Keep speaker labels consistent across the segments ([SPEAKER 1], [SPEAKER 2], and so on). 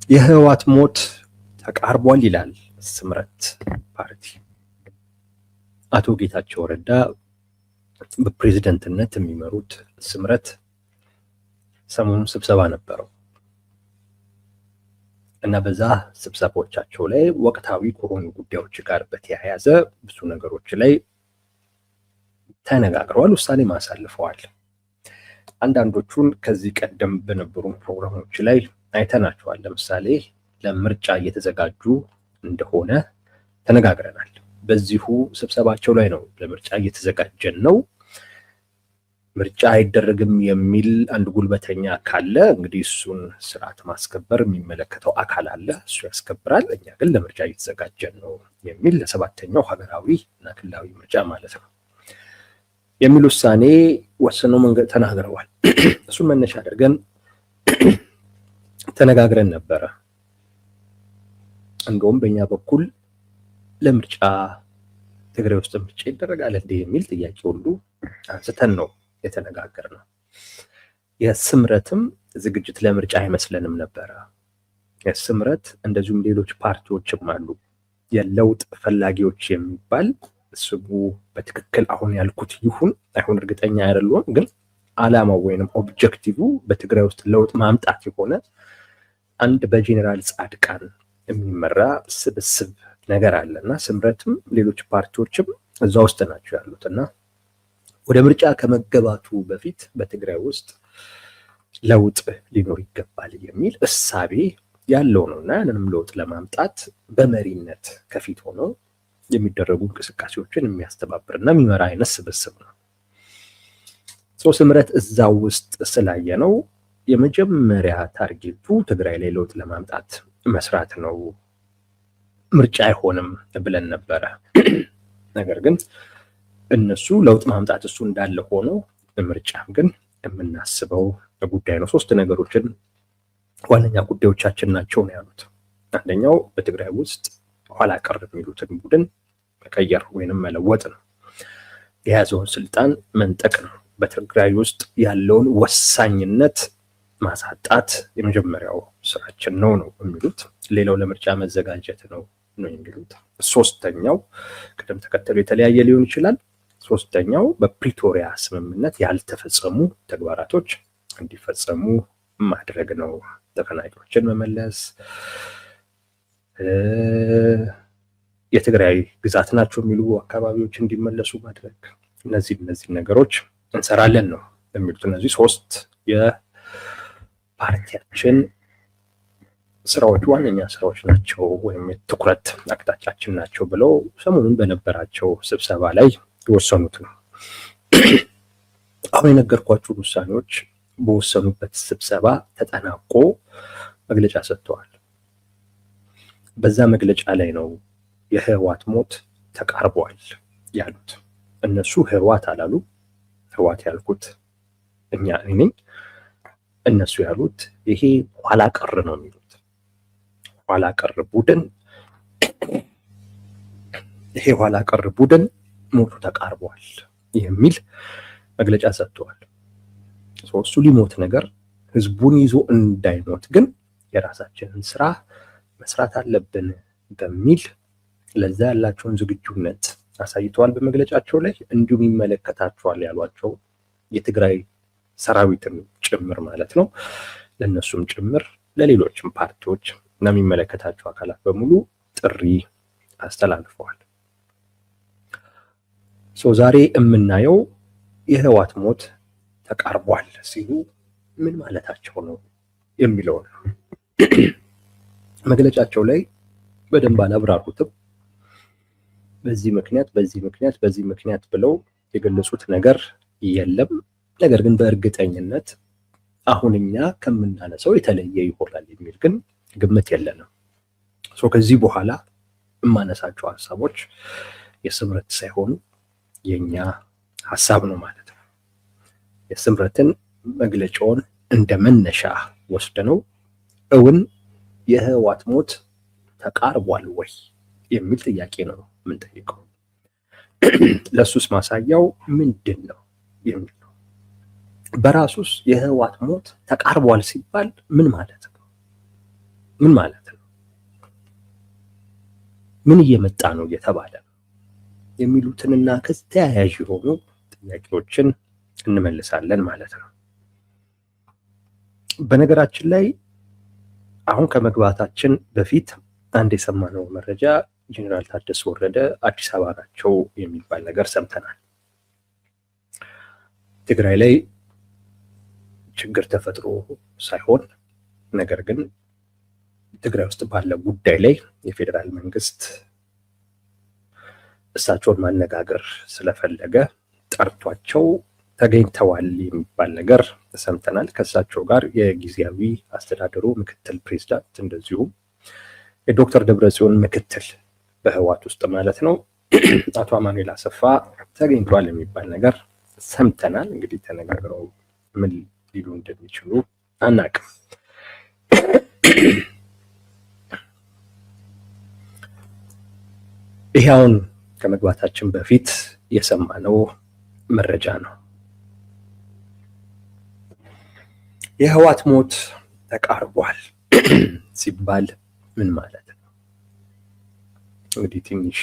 [SPEAKER 1] የህወሓት ሞት ተቃርቧል ይላል ስምረት ፓርቲ። አቶ ጌታቸው ረዳ በፕሬዝዳንትነት የሚመሩት ስምረት ሰሞኑን ስብሰባ ነበረው እና በዛ ስብሰባዎቻቸው ላይ ወቅታዊ ከሆኑ ጉዳዮች ጋር በተያያዘ ብዙ ነገሮች ላይ ተነጋግረዋል፣ ውሳኔ ማሳልፈዋል። አንዳንዶቹን ከዚህ ቀደም በነበሩ ፕሮግራሞች ላይ አይተናቸዋል። ለምሳሌ ለምርጫ እየተዘጋጁ እንደሆነ ተነጋግረናል። በዚሁ ስብሰባቸው ላይ ነው ለምርጫ እየተዘጋጀን ነው፣ ምርጫ አይደረግም የሚል አንድ ጉልበተኛ ካለ እንግዲህ እሱን ስርዓት ማስከበር የሚመለከተው አካል አለ፣ እሱ ያስከብራል። እኛ ግን ለምርጫ እየተዘጋጀን ነው የሚል ለሰባተኛው ሀገራዊ እና ክልላዊ ምርጫ ማለት ነው የሚል ውሳኔ ወስነው መንገድ ተናግረዋል። እሱን መነሻ አድርገን ተነጋግረን ነበረ። እንደውም በእኛ በኩል ለምርጫ ትግራይ ውስጥ ምርጫ ይደረጋል እንዴ የሚል ጥያቄ ሁሉ አንስተን ነው የተነጋገርነው። የስምረትም ዝግጅት ለምርጫ አይመስለንም ነበረ። የስምረት እንደዚሁም ሌሎች ፓርቲዎችም አሉ የለውጥ ፈላጊዎች የሚባል ስሙ በትክክል አሁን ያልኩት ይሁን አይሁን እርግጠኛ አይደለሁም፣ ግን አላማው ወይንም ኦብጀክቲቭ በትግራይ ውስጥ ለውጥ ማምጣት የሆነ አንድ በጄኔራል ጻድቃን የሚመራ ስብስብ ነገር አለና ስምረትም ሌሎች ፓርቲዎችም እዛ ውስጥ ናቸው ያሉትና ወደ ምርጫ ከመገባቱ በፊት በትግራይ ውስጥ ለውጥ ሊኖር ይገባል የሚል እሳቤ ያለው ነውና ያንንም ለውጥ ለማምጣት በመሪነት ከፊት ሆነው የሚደረጉ እንቅስቃሴዎችን የሚያስተባብርና የሚመራ አይነት ስብስብ ነው። ስምረት እዛ ውስጥ ስላየ ነው የመጀመሪያ ታርጌቱ ትግራይ ላይ ለውጥ ለማምጣት መስራት ነው፣ ምርጫ አይሆንም ብለን ነበረ። ነገር ግን እነሱ ለውጥ ማምጣት እሱ እንዳለ ሆኖ ምርጫም ግን የምናስበው ጉዳይ ነው። ሶስት ነገሮችን ዋነኛ ጉዳዮቻችን ናቸው ነው ያሉት። አንደኛው በትግራይ ውስጥ ኋላ ቀር የሚሉትን ቡድን መቀየር ወይንም መለወጥ ነው። የያዘውን ስልጣን መንጠቅ ነው። በትግራይ ውስጥ ያለውን ወሳኝነት ማሳጣት የመጀመሪያው ስራችን ነው የሚሉት። ሌላው ለምርጫ መዘጋጀት ነው የሚሉት። ሶስተኛው ቅደም ተከተሉ የተለያየ ሊሆን ይችላል። ሶስተኛው በፕሪቶሪያ ስምምነት ያልተፈጸሙ ተግባራቶች እንዲፈጸሙ ማድረግ ነው። ተፈናቃዮችን መመለስ፣ የትግራይ ግዛት ናቸው የሚሉ አካባቢዎች እንዲመለሱ ማድረግ፣ እነዚህ ነገሮች እንሰራለን ነው የሚሉት። እነዚህ ሶስት የፓርቲያችን ስራዎች ዋነኛ ስራዎች ናቸው ወይም የትኩረት አቅጣጫችን ናቸው ብለው ሰሞኑን በነበራቸው ስብሰባ ላይ የወሰኑት ነው። አሁን የነገርኳችሁን ውሳኔዎች በወሰኑበት ስብሰባ ተጠናቆ መግለጫ ሰጥተዋል። በዛ መግለጫ ላይ ነው የህወሓት ሞት ተቃርቧል ያሉት። እነሱ ህወሓት አላሉ። ህወሓት ያልኩት እኔ ነኝ። እነሱ ያሉት ይሄ ኋላ ቀር ነው የሚሉት ኋላ ቀር ቡድን፣ ይሄ ኋላ ቀር ቡድን ሞቱ ተቃርቧል የሚል መግለጫ ሰጥተዋል። እሱ ሊሞት ነገር ህዝቡን ይዞ እንዳይሞት ግን የራሳችንን ስራ መስራት አለብን በሚል ለዛ ያላቸውን ዝግጁነት አሳይተዋል በመግለጫቸው ላይ። እንዲሁም ይመለከታቸዋል ያሏቸው የትግራይ ሰራዊትን ጭምር ማለት ነው ለነሱም ጭምር ለሌሎችም ፓርቲዎች እና የሚመለከታቸው አካላት በሙሉ ጥሪ አስተላልፈዋል። ዛሬ የምናየው የህወሓት ሞት ተቃርቧል ሲሉ ምን ማለታቸው ነው የሚለው ነው። መግለጫቸው ላይ በደንብ አላብራሩትም። በዚህ ምክንያት ብለው የገለጹት ነገር የለም። ነገር ግን በእርግጠኝነት አሁን እኛ ከምናነሳው የተለየ ይሆናል የሚል ግን ግምት የለንም። ከዚህ በኋላ የማነሳቸው ሀሳቦች የስምረት ሳይሆኑ የኛ ሀሳብ ነው ማለት ነው። የስምረትን መግለጫውን እንደ መነሻ ወስደነው እውን የህወሓት ሞት ተቃርቧል ወይ የሚል ጥያቄ ነው የምንጠይቀው። ለሱስ ማሳያው ምንድን ነው የሚል ነው። በራሱስ የህወሓት ሞት ተቃርቧል ሲባል ምን ማለት ነው? ምን ማለት ነው? ምን እየመጣ ነው እየተባለ ነው የሚሉትንና ከዚህ ተያያዥ የሆኑ ጥያቄዎችን እንመልሳለን ማለት ነው። በነገራችን ላይ አሁን ከመግባታችን በፊት አንድ የሰማነው መረጃ ጄኔራል ታደሰ ወረደ አዲስ አበባ ናቸው የሚባል ነገር ሰምተናል። ትግራይ ላይ ችግር ተፈጥሮ ሳይሆን ነገር ግን ትግራይ ውስጥ ባለ ጉዳይ ላይ የፌዴራል መንግስት እሳቸውን ማነጋገር ስለፈለገ ጠርቷቸው ተገኝተዋል የሚባል ነገር ሰምተናል። ከእሳቸው ጋር የጊዜያዊ አስተዳደሩ ምክትል ፕሬዝዳንት እንደዚሁም የዶክተር ደብረጽዮን ምክትል በህወሓት ውስጥ ማለት ነው አቶ አማኑኤል አሰፋ ተገኝተዋል የሚባል ነገር ሰምተናል። እንግዲህ ተነጋግረው ምን ሊሉ እንደሚችሉ አናውቅም። ይሄውን ከመግባታችን በፊት የሰማነው መረጃ ነው። የህወሓት ሞት ተቃርቧል ሲባል ምን ማለት ነው? እንግዲህ ትንሽ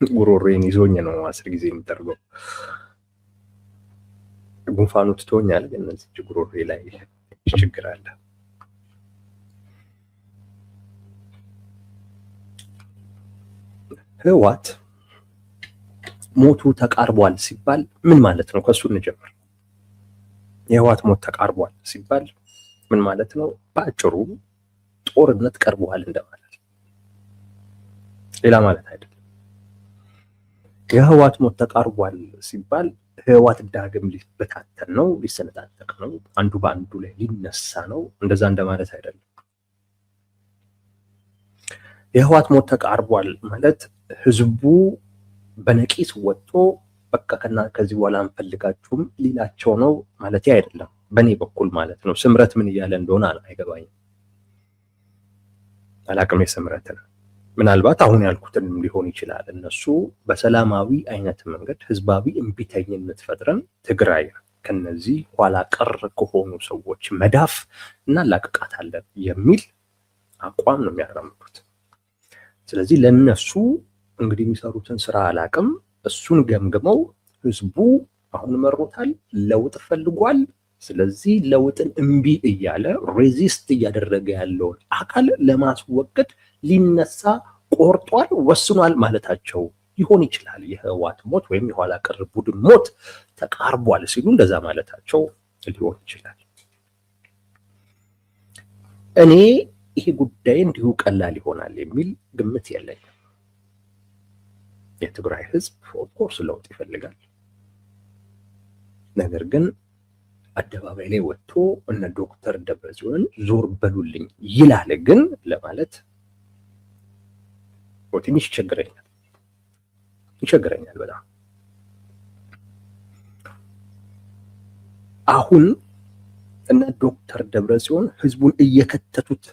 [SPEAKER 1] ጉሮሮዬን ይዞኝ ነው 10 ጊዜ የምጠርገው። ጉንፋኑ ትቶኛል፣ ግን እዚህ ጉሮሮዬ ላይ ችግር አለ። ህወሓት ሞቱ ተቃርቧል ሲባል ምን ማለት ነው? ከሱ እንጀምር። የህወሓት ሞት ተቃርቧል ሲባል ምን ማለት ነው? በአጭሩ ጦርነት ቀርቧል እንደማለት ነው፣ ሌላ ማለት አይደለም። የህወሓት ሞት ተቃርቧል ሲባል ህወሓት ዳግም ሊበታተን ነው፣ ሊሰነጣጠቅ ነው፣ አንዱ በአንዱ ላይ ሊነሳ ነው፣ እንደዛ እንደማለት አይደለም። የህወሓት ሞት ተቃርቧል ማለት ህዝቡ በነቂስ ወጥቶ በቃ ከዚህ በኋላ አንፈልጋችሁም ሊላቸው ነው ማለት አይደለም። በእኔ በኩል ማለት ነው። ስምረት ምን እያለ እንደሆነ አይገባኝም፣ አላቅም። የስምረትን ምናልባት አሁን ያልኩትንም ሊሆን ይችላል። እነሱ በሰላማዊ አይነት መንገድ ህዝባዊ እምቢተኝነት ፈጥረን ትግራይ ከነዚህ ኋላ ቀር ከሆኑ ሰዎች መዳፍ እናላቅቃታለን የሚል አቋም ነው የሚያራምዱት። ስለዚህ ለነሱ እንግዲህ የሚሰሩትን ስራ አላቅም። እሱን ገምግመው ህዝቡ አሁን መሮታል፣ ለውጥ ፈልጓል። ስለዚህ ለውጥን እምቢ እያለ ሬዚስት እያደረገ ያለውን አካል ለማስወገድ ሊነሳ ቆርጧል፣ ወስኗል ማለታቸው ሊሆን ይችላል። የህወሓት ሞት ወይም የኋላ ቀር ቡድን ሞት ተቃርቧል ሲሉ እንደዛ ማለታቸው ሊሆን ይችላል። እኔ ይሄ ጉዳይ እንዲሁ ቀላል ይሆናል የሚል ግምት የለኝም። የትግራይ ህዝብ ኦፍኮርስ ለውጥ ይፈልጋል። ነገር ግን አደባባይ ላይ ወጥቶ እነ ዶክተር ደብረጽዮን ዞር በሉልኝ ይላል ግን ለማለት ትንሽ ይቸግረኛል በጣም። አሁን እነ ዶክተር ደብረጽዮን ህዝቡን እየከተቱት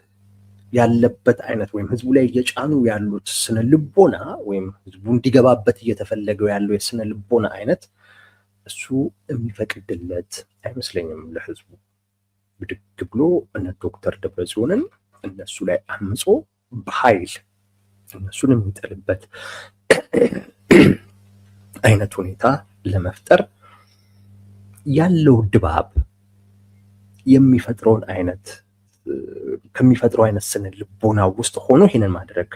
[SPEAKER 1] ያለበት አይነት ወይም ህዝቡ ላይ እየጫኑ ያሉት ስነ ልቦና ወይም ህዝቡ እንዲገባበት እየተፈለገው ያለው የስነ ልቦና አይነት እሱ የሚፈቅድለት አይመስለኝም። ለህዝቡ ብድግ ብሎ እነ ዶክተር ደብረጽዮንን እነሱ ላይ አምጾ በኃይል እነሱን የሚጥልበት አይነት ሁኔታ ለመፍጠር ያለው ድባብ ከሚፈጥረው አይነት ስነ ልቦና ውስጥ ሆኖ ይሄንን ማድረግ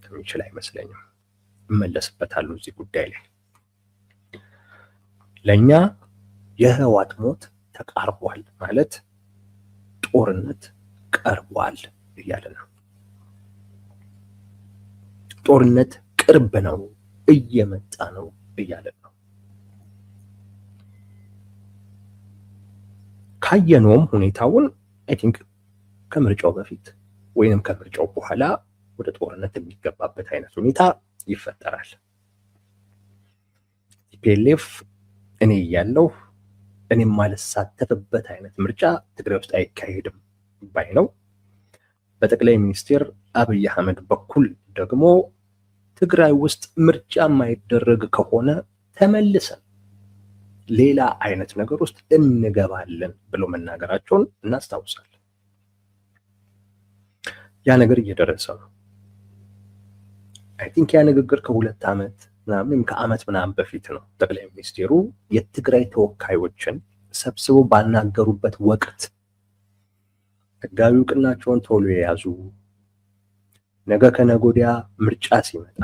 [SPEAKER 1] የሚችል አይመስለኝም። እመለስበታለሁ እዚህ ጉዳይ ላይ። ለኛ የህወሓት ሞት ተቃርቧል ማለት ጦርነት ቀርቧል እያለ ነው። ጦርነት ቅርብ ነው፣ እየመጣ ነው እያለ ነው። ካየነውም ሁኔታውን አይ ቲንክ ከምርጫው በፊት ወይንም ከምርጫው በኋላ ወደ ጦርነት የሚገባበት አይነት ሁኔታ ይፈጠራል። ቲፒኤልኤፍ እኔ እያለሁ እኔም ማልሳተፍበት አይነት ምርጫ ትግራይ ውስጥ አይካሄድም ባይ ነው። በጠቅላይ ሚኒስትር አብይ አህመድ በኩል ደግሞ ትግራይ ውስጥ ምርጫ የማይደረግ ከሆነ ተመልሰን ሌላ አይነት ነገር ውስጥ እንገባለን ብለው መናገራቸውን እናስታውሳለን። ያ ነገር እየደረሰ ነው። አይ ቲንክ ያ ንግግር ከ2 ዓመት ምናምን ከዓመት ምናምን በፊት ነው ጠቅላይ ሚኒስቴሩ የትግራይ ተወካዮችን ሰብስበው ባናገሩበት ወቅት ህጋዊ እውቅናቸውን ቶሎ የያዙ ነገ ከነገ ወዲያ ምርጫ ሲመጣ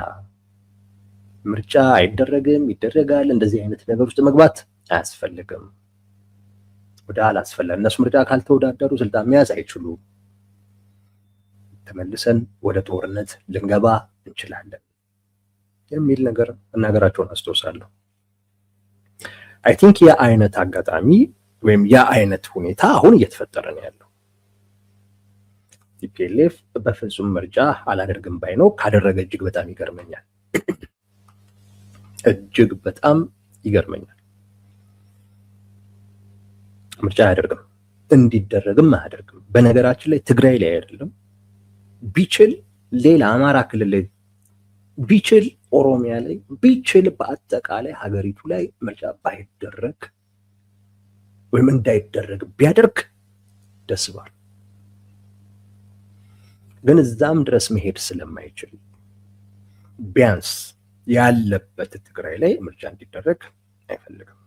[SPEAKER 1] ምርጫ አይደረግም ይደረጋል፣ እንደዚህ አይነት ነገር ውስጥ መግባት አያስፈልግም፣ ወደ አላስፈላጊ እነሱ ምርጫ ካልተወዳደሩ ስልጣን መያዝ አይችሉም፣ ተመልሰን ወደ ጦርነት ልንገባ እንችላለን የሚል ነገር መናገራቸውን አስታውሳለሁ። አይ ቲንክ ያ አይነት አጋጣሚ ወይም ያ አይነት ሁኔታ አሁን እየተፈጠረ ነው ያለው። ቲፒኤልኤፍ በፍጹም ምርጫ አላደርግም ባይ ነው። ካደረገ እጅግ በጣም ይገርመኛል። እጅግ በጣም ይገርመኛል። ምርጫ አያደርግም፣ እንዲደረግም አያደርግም። በነገራችን ላይ ትግራይ ላይ አይደለም ቢችል ሌላ አማራ ክልል ላይ ቢችል ኦሮሚያ ላይ ቢችል በአጠቃላይ ሀገሪቱ ላይ ምርጫ ባይደረግ ወይም እንዳይደረግ ቢያደርግ ደስ ባል። ግን እዛም ድረስ መሄድ ስለማይችል ቢያንስ ያለበት ትግራይ ላይ ምርጫ እንዲደረግ አይፈልግም።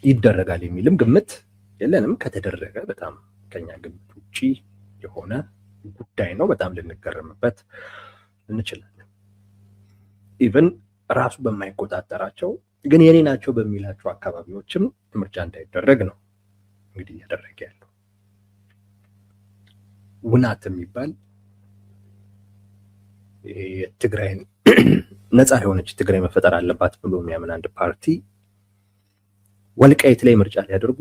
[SPEAKER 1] ይደረጋል የሚልም ግምት የለንም። ከተደረገ በጣም ከኛ ግምት ውጪ የሆነ ጉዳይ ነው። በጣም ልንገረምበት እንችላለን። ኢቭን ራሱ በማይቆጣጠራቸው ግን የኔ ናቸው በሚላቸው አካባቢዎችም ምርጫ እንዳይደረግ ነው እንግዲህ እያደረገ ያለው። ውናት የሚባል የትግራይን ነፃ የሆነች ትግራይ መፈጠር አለባት ብሎ የሚያምን አንድ ፓርቲ ወልቃይት ላይ ምርጫ ሊያደርጉ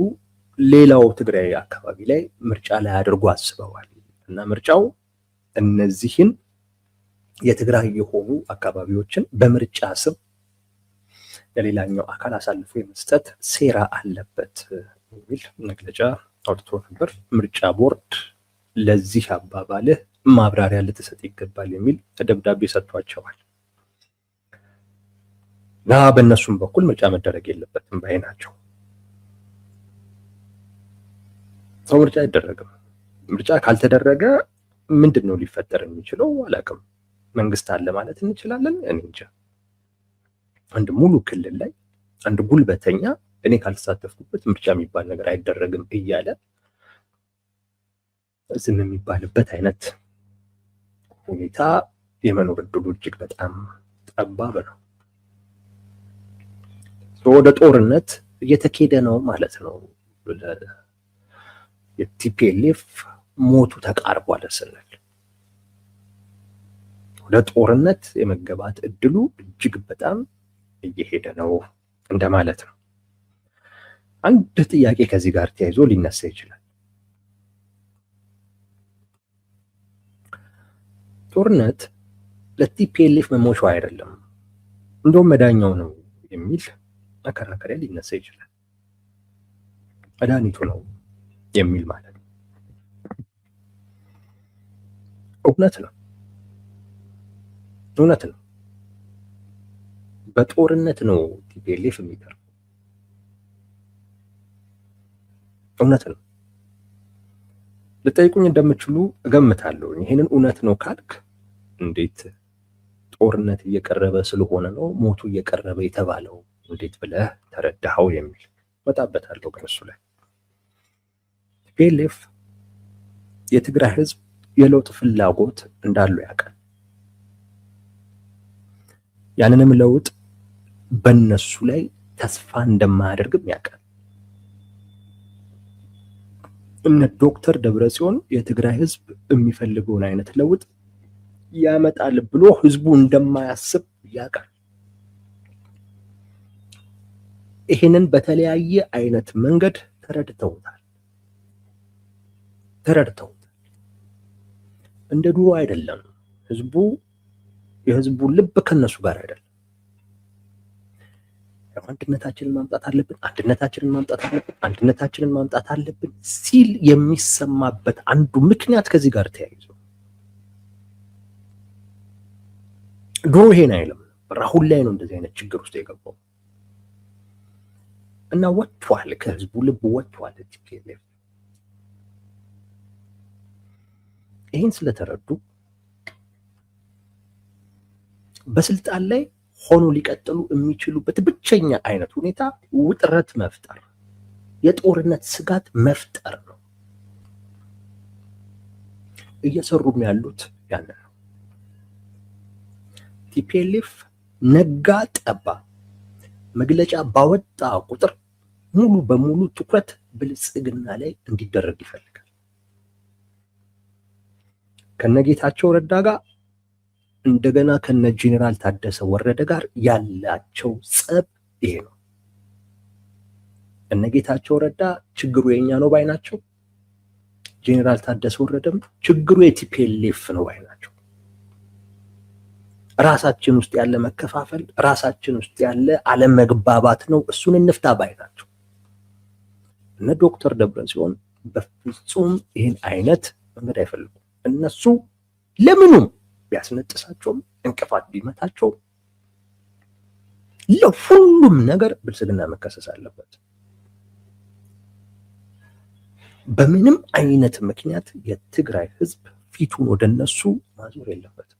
[SPEAKER 1] ሌላው ትግራይ አካባቢ ላይ ምርጫ ላይ አድርጎ አስበዋል እና ምርጫው እነዚህን የትግራይ የሆኑ አካባቢዎችን በምርጫ ስም ለሌላኛው አካል አሳልፎ የመስጠት ሴራ አለበት የሚል መግለጫ አውጥቶ ነበር። ምርጫ ቦርድ ለዚህ አባባልህ ማብራሪያ ልትሰጥ ይገባል የሚል ደብዳቤ ሰጥቷቸዋል እና በእነሱም በኩል ምርጫ መደረግ የለበትም ባይ ናቸው። ሰው ምርጫ አይደረግም። ምርጫ ካልተደረገ ምንድን ነው ሊፈጠር የሚችለው? አላውቅም። መንግስት አለ ማለት እንችላለን? እኔ እንጃ። አንድ ሙሉ ክልል ላይ አንድ ጉልበተኛ እኔ ካልተሳተፍኩበት ምርጫ የሚባል ነገር አይደረግም እያለ ዝም የሚባልበት አይነት ሁኔታ የመኖር እድሉ እጅግ በጣም ጠባብ ነው። ወደ ጦርነት እየተኬደ ነው ማለት ነው። የቲፒኤልኤፍ ሞቱ ተቃርቧል ስንል ወደ ጦርነት የመገባት እድሉ እጅግ በጣም እየሄደ ነው እንደማለት ነው። አንድ ጥያቄ ከዚህ ጋር ተያይዞ ሊነሳ ይችላል። ጦርነት ለቲፒኤልኤፍ መሞሻው አይደለም እንደውም መዳኛው ነው የሚል መከራከሪያ ሊነሳ ይችላል። መድኃኒቱ ነው የሚል ማለት ነው። እውነት ነው፣ እውነት ነው። በጦርነት ነው ቲፒኤልኤፍ የሚቀርበው። እውነት ነው። ልጠይቁኝ እንደምትችሉ እገምታለሁ። ይሄንን እውነት ነው ካልክ እንዴት ጦርነት እየቀረበ ስለሆነ ነው ሞቱ እየቀረበ የተባለው እንዴት ብለህ ተረዳኸው የሚል መጣበታለሁ። ግን እሱ ላይ ቲፒኤልኤፍ የትግራይ ህዝብ የለውጥ ፍላጎት እንዳለው ያውቃል። ያንንም ለውጥ በእነሱ ላይ ተስፋ እንደማያደርግም ያውቃል። እነ ዶክተር ደብረጽዮን የትግራይ ህዝብ የሚፈልገውን አይነት ለውጥ ያመጣል ብሎ ህዝቡ እንደማያስብ ያውቃል። ይሄንን በተለያየ አይነት መንገድ ተረድተውታል። እንደ ድሮ አይደለም። ህዝቡ የህዝቡ ልብ ከነሱ ጋር አይደለም። አንድነታችንን ማምጣት አለብን ሲል የሚሰማበት አንዱ ምክንያት ከዚህ ጋር ተያይዞ ድሮ ይሄን አይልም ነበር። አሁን ላይ ነው እንደዚህ አይነት ችግር ውስጥ የገባው እና ወጥቷል፣ ከህዝቡ ልብ ወጥቷል። ቲፒኤልኤፍ ይህን ስለተረዱ በስልጣን ላይ ሆኖ ሊቀጥሉ የሚችሉበት ብቸኛ አይነት ሁኔታ ውጥረት መፍጠር፣ የጦርነት ስጋት መፍጠር ነው። እየሰሩም ያሉት ያንን ነው። ቲፒኤልኤፍ ነጋ ጠባ መግለጫ ባወጣ ቁጥር ሙሉ በሙሉ ትኩረት ብልጽግና ላይ እንዲደረግ ይፈልጋል። ከነጌታቸው ረዳ ጋር እንደገና ከነ ጄኔራል ታደሰ ወረደ ጋር ያላቸው ጸብ ይሄ ነው። እነጌታቸው ረዳ ችግሩ የኛ ነው ባይ ናቸው። ጄኔራል ታደሰ ወረደም ችግሩ የቲፒኤልኤፍ ነው ባይ ናቸው። ራሳችን ውስጥ ያለ መከፋፈል፣ ራሳችን ውስጥ ያለ አለመግባባት ነው፣ እሱን እንፍታ ባይ ናቸው። እነ ዶክተር ደብረጽዮን በፍጹም ይህን አይነት መንገድ አይፈልጉም። እነሱ ለምኑም ቢያስነጥሳቸውም እንቅፋት ቢመታቸውም ለሁሉም ነገር ብልጽግና መከሰስ አለበት። በምንም አይነት ምክንያት የትግራይ ህዝብ ፊቱን ወደ እነሱ ማዞር የለበትም።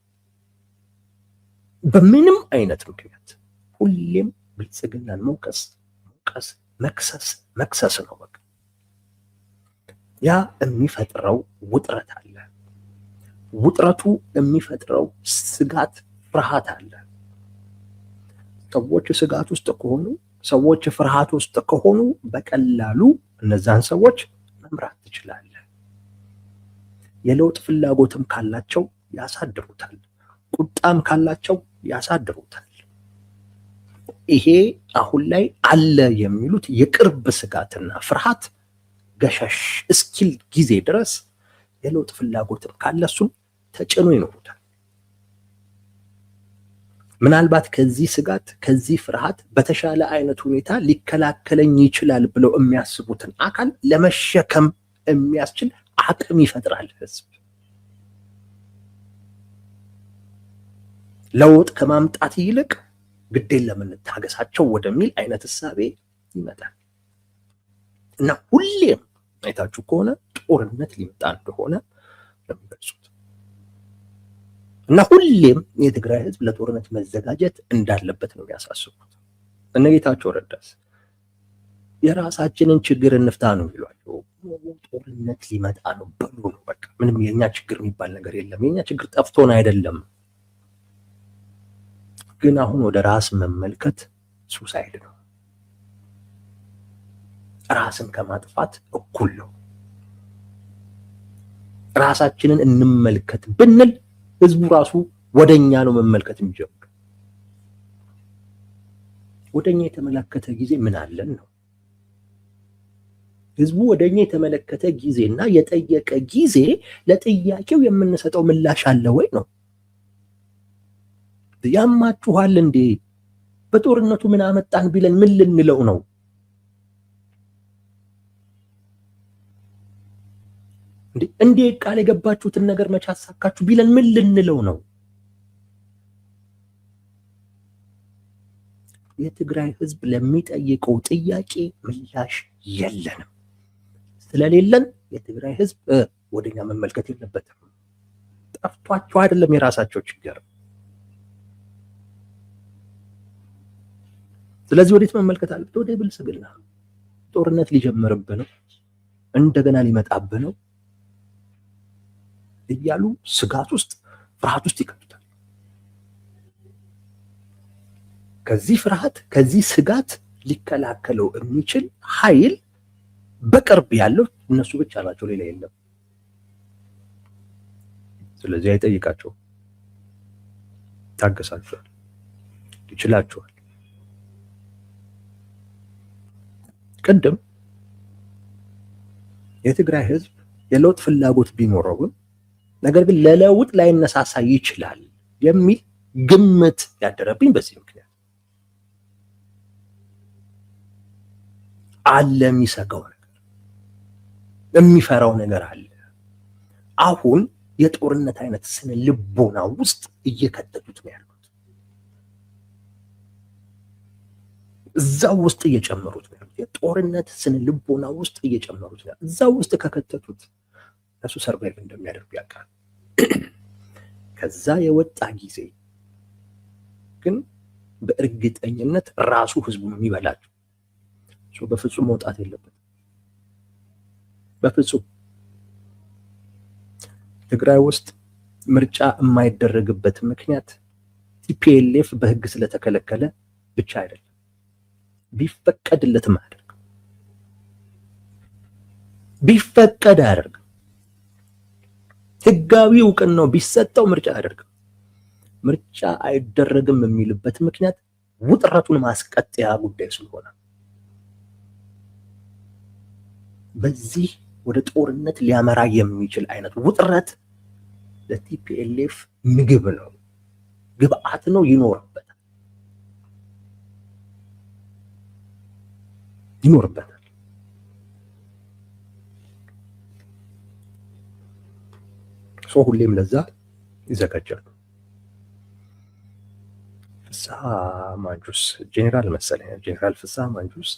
[SPEAKER 1] በምንም አይነት ምክንያት ሁሌም ብልጽግናን መክሰስ ነው። በቃ ያ የሚፈጥረው ውጥረት አለ። ውጥረቱ የሚፈጥረው ስጋት፣ ፍርሃት አለ። ሰዎች ስጋት ውስጥ ከሆኑ፣ ሰዎች ፍርሃት ውስጥ ከሆኑ በቀላሉ እነዛን ሰዎች መምራት ትችላለህ። የለውጥ ፍላጎትም ካላቸው ያሳድሩታል፣ ቁጣም ካላቸው ያሳድሩታል። ይሄ አሁን ላይ አለ የሚሉት የቅርብ ስጋትና ፍርሃት ገሸሽ እስኪል ጊዜ ድረስ የለውጥ ፍላጎትም ካለሱም ተጭኖ ይኖሩታል። ምናልባት ከዚህ ስጋት ከዚህ ፍርሃት በተሻለ አይነት ሁኔታ ሊከላከለኝ ይችላል ብለው የሚያስቡትን አካል ለመሸከም የሚያስችል አቅም ይፈጥራል ህዝብ። ለውጥ ከማምጣት ይልቅ ግዴን ለምንታገሳቸው ወደሚል አይነት እሳቤ ይመጣል እና ሁሌም አይታችሁ ከሆነ ጦርነት ሊመጣ እንደሆነ ነው የሚገልጹት። እና ሁሌም የትግራይ ህዝብ ለጦርነት መዘጋጀት እንዳለበት ነው የሚያሳስቡት። እነጌታቸው ረዳስ የራሳችንን ችግር እንፍታ ነው የሚሏቸው። ጦርነት ሊመጣ ነው በሉ ነው በቃ። ምንም የኛ ችግር የሚባል ነገር የለም። የኛ ችግር ጠፍቶን አይደለም፣ ግን አሁን ወደ ራስ መመልከት ሱሳይድ ነው። ራስን ከማጥፋት እኩል ነው። ራሳችንን እንመልከት ብንል ህዝቡ ራሱ ወደኛ ነው መመልከት የሚጀምር። ወደኛ የተመለከተ ጊዜ ምን አለን ነው። ህዝቡ ወደኛ የተመለከተ ጊዜና የጠየቀ ጊዜ ለጥያቄው የምንሰጠው ምላሽ አለ ወይ ነው። ያማችኋል እንዴ? በጦርነቱ ምን አመጣን ቢለን ምን ልንለው ነው? እንዴ ቃል የገባችሁትን ነገር መቼ አሳካችሁ ቢለን ምን ልንለው ነው? የትግራይ ህዝብ ለሚጠይቀው ጥያቄ ምላሽ የለንም። ስለሌለን የትግራይ ህዝብ ወደኛ መመልከት የለበትም። ጠፍቷቸው አይደለም፣ የራሳቸው ችግር። ስለዚህ ወዴት መመልከት አለበት? ወደ ብልጽግና። ጦርነት ሊጀምርብህ ነው፣ እንደገና ሊመጣብህ ነው እያሉ ስጋት ውስጥ ፍርሃት ውስጥ ይከቱታል። ከዚህ ፍርሃት ከዚህ ስጋት ሊከላከለው የሚችል ኃይል በቅርብ ያለው እነሱ ብቻ ናቸው፣ ሌላ የለም። ስለዚህ አይጠይቃቸው፣ ታገሳቸዋል፣ ይችላቸዋል። ቅድም የትግራይ ህዝብ የለውጥ ፍላጎት ቢኖረውም ነገር ግን ለለውጥ ላይነሳሳ ይችላል የሚል ግምት ያደረብኝ በዚህ ምክንያት አለ። የሚሰጋው ነገር የሚፈራው ነገር አለ። አሁን የጦርነት አይነት ስነ ልቦና ውስጥ እየከተቱት ነው ያሉት። እዛው ውስጥ እየጨመሩት ነው ያሉት። የጦርነት ስነ ልቦና ውስጥ እየጨመሩት ነው። እዛው ውስጥ ከከተቱት እሱ ሰርቫይቭ እንደሚያደርጉ ያውቃል። ከዛ የወጣ ጊዜ ግን በእርግጠኝነት ራሱ ህዝቡ የሚበላቸው በፍጹም መውጣት የለበትም። በፍጹም ትግራይ ውስጥ ምርጫ የማይደረግበት ምክንያት ቲፒኤልኤፍ በህግ ስለተከለከለ ብቻ አይደለም፣ ቢፈቀድለትም አያደርግም። ቢፈቀድ አያደርግም። ህጋዊ እውቅናው ቢሰጠው ምርጫ አያደርግም። ምርጫ አይደረግም የሚልበት ምክንያት ውጥረቱን ማስቀጠያ ጉዳይ ስለሆነ በዚህ ወደ ጦርነት ሊያመራ የሚችል አይነት ውጥረት ለቲፒኤልኤፍ ምግብ ነው፣ ግብአት ነው፣ ይኖርበታል። ሰው ሁሌም ለዛ ይዘጋጃሉ። ፍስሐ ማንጁስ ጄኔራል መሰለኝ፣ ጄኔራል ፍስሐ ማንጁስ